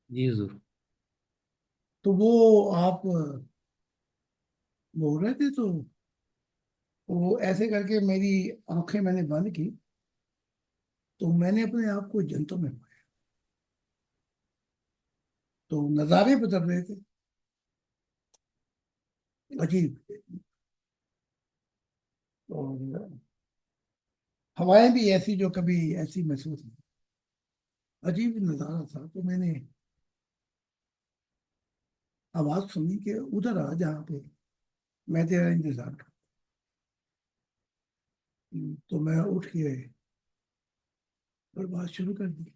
जी हुजूर। तो वो आप बोल रहे थे, तो वो ऐसे करके मेरी आंखें मैंने बंद की, तो मैंने अपने आप को जंतु में पाया। तो नज़ारे बदल रहे थे, अजीब। और हवाएं भी ऐसी जो कभी ऐसी महसूस नहीं। अजीब नज़ारा था। तो मैंने आवाज सुनी कि उधर आ जहाँ पे मैं तेरा इंतजार कर। तो मैं उठ के और बात शुरू कर दी।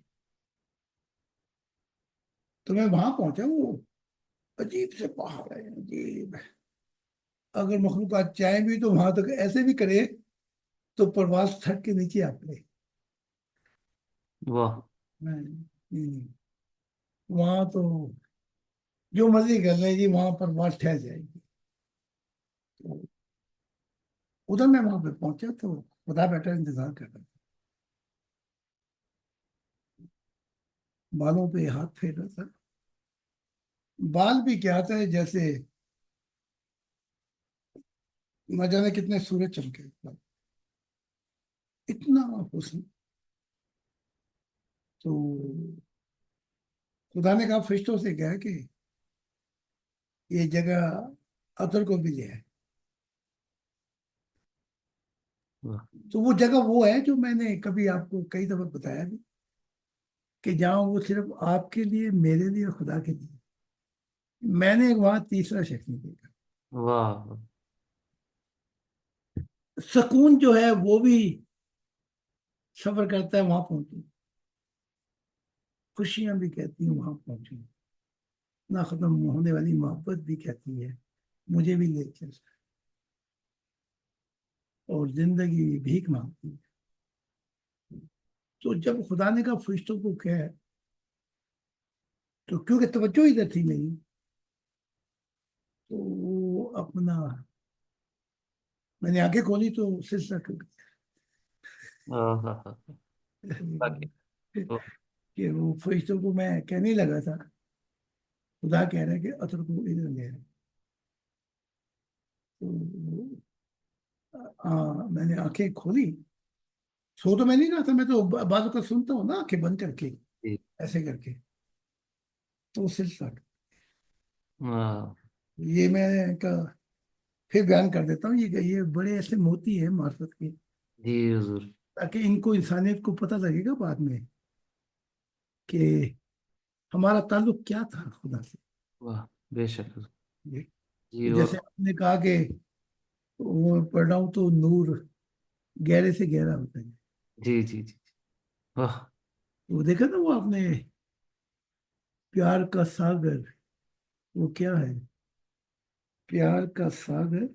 तो मैं वहां पहुंचा। वो अजीब से पहाड़ है, अजीब। अगर मखलूक चाहे भी तो वहां तक ऐसे भी करे तो प्रवास थक के नीचे आ पड़े। वाह। वहां तो जो मर्जी कर ले जी, वहां प्रवास ठहर जाएगी। तो उधर मैं वहां पे पहुंचा तो खुदा बैठा इंतजार कर रहा था। बालों पे हाथ फेर रहा था। बाल भी क्या था, जैसे न जाने कितने सूरज चमके। इतना हुस्न। तो खुदा ने कहा फरिश्तों से, कहा कि ये जगह अतर को भी है। वाह। तो वो जगह वो है जो मैंने कभी आपको कई दफा बताया भी, कि जहाँ वो सिर्फ आपके लिए, मेरे लिए और खुदा के लिए। मैंने वहां तीसरा शख्स नहीं देखा। वाह। सुकून जो है वो भी सफर करता है वहां पहुंचे। खुशियां भी कहती हैं वहां पहुंचे। ना खत्म होने वाली मोहब्बत भी कहती है मुझे भी ले चल। और जिंदगी भीख मांगती है। तो जब खुदा ने कहा फरिश्तों को कह, तो क्योंकि तवज्जो इधर थी नहीं, तो वो अपना, मैंने आंखें खोली तो सिलसिला टूट हाँ हाँ हाँ। बाकी। गया। तो कि वो फरिश्तों को मैं कहने लगा था, खुदा कह रहा है कि अतर को इधर ले आए। तो मैंने आंखें खोली। सो तो मैं नहीं रहा था, मैं तो बाजू का सुनता हूँ ना आंखें बंद करके, जी। ऐसे करके। तो वो सिलसिला हाँ। ये मैं का फिर बयान कर देता हूँ। ये बड़े ऐसे मोती हैं मार्फत के, जी हुजूर। ताकि इनको, इंसानियत को पता लगेगा बाद में कि हमारा ताल्लुक क्या था खुदा से। वाह। बेशक हुजूर। ये जी। तो और जैसे आपने कहा कि वो पढ़ रहा हूँ तो नूर गहरे से गहरा होता है। जी जी जी। वाह। तो वो देखा ना वो आपने, प्यार का सागर, वो क्या है? प्यार का सागर,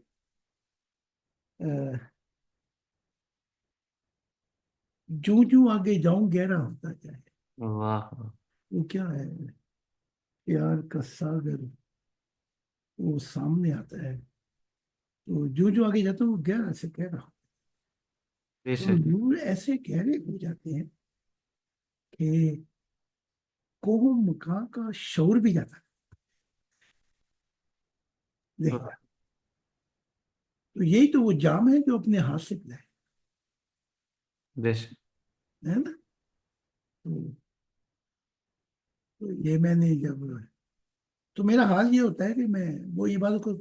जू जू आगे जाऊं गहरा होता जाए। वाह। वो क्या है? प्यार का सागर, वो सामने आता है। तो जो जो आगे जाता है वो गहरा से गहरा। तो बेशक। नूर ऐसे गहरे हो जाते हैं कि कोह मकान का शोर भी जाता है। वाह। देखा? तो यही तो वो जाम है जो अपने हाथ से पिलाए, बेशक। है ना? तो, तो ये मैंने जब, तो मेरा हाल ये होता है कि मैं वो इबादत को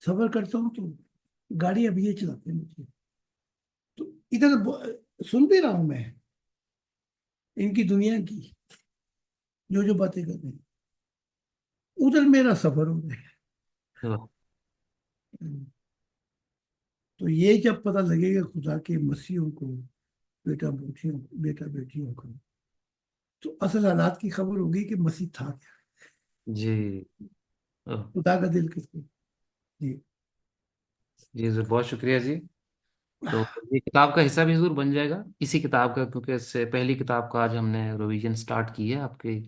सफर करता हूँ, तो गाड़ी अब ये चलाते हैं मुझे। तो इधर सुन भी रहा हूँ मैं इनकी दुनिया की जो जो बातें कर रहे हैं। उधर मेरा सफर हो रहा वाह। है। तो ये जब पता लगेगा खुदा के मसीहों को, बेटा बेटियों को, तो असल हालात की खबर होगी कि मसीह था क्या। जी। ओह, खुदा का दिल किसको। जी। जी हुजूर, बहुत शुक्रिया जी। तो ये किताब का हिस्सा भी जरूर बन जाएगा इसी किताब का, क्योंकि इससे पहली किताब का आज हमने रिवीजन स्टार्ट की है आपकी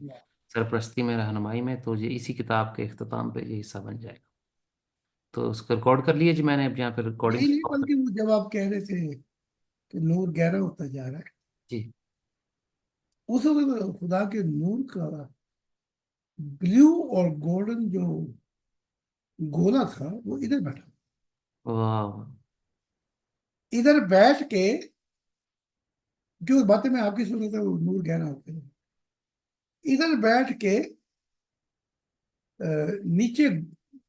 सरप्रस्ती में, रहनुमाई में। तो ये इसी किताब के इख्तिताम पे ये हिस्सा बन जाएगा। तो उसको रिकॉर्ड कर लिए जी मैंने, अब यहाँ पे रिकॉर्डिंग नहीं नहीं, स्टॉप कर। बल्कि वो जब आप कह रहे थे कि नूर गहरा होता जा रहा है, जी। उस वक्त खुदा के नूर का ब्लू और गोल्डन जो गोला था वो इधर बैठा, वाह। इधर बैठ के जो बातें मैं आपकी सुन रहा था वो नूर गहरा होते हैं, इधर बैठ के नीचे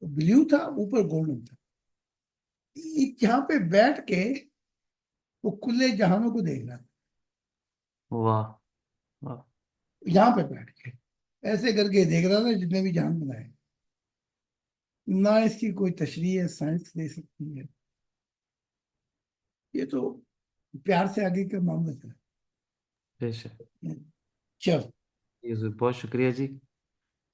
ब्लू था, ऊपर गोल्डन था। यहाँ पे बैठ के वो खुले जहानों को देख रहा था, वाह। वाह। यहाँ पे बैठ के ऐसे करके देख रहा था जितने भी जहान बनाए। ना इसकी कोई तशरीह है साइंस दे सकती है, ये तो प्यार से आगे का मामला था। बेशक। चल। जी हुजूर, बहुत शुक्रिया जी।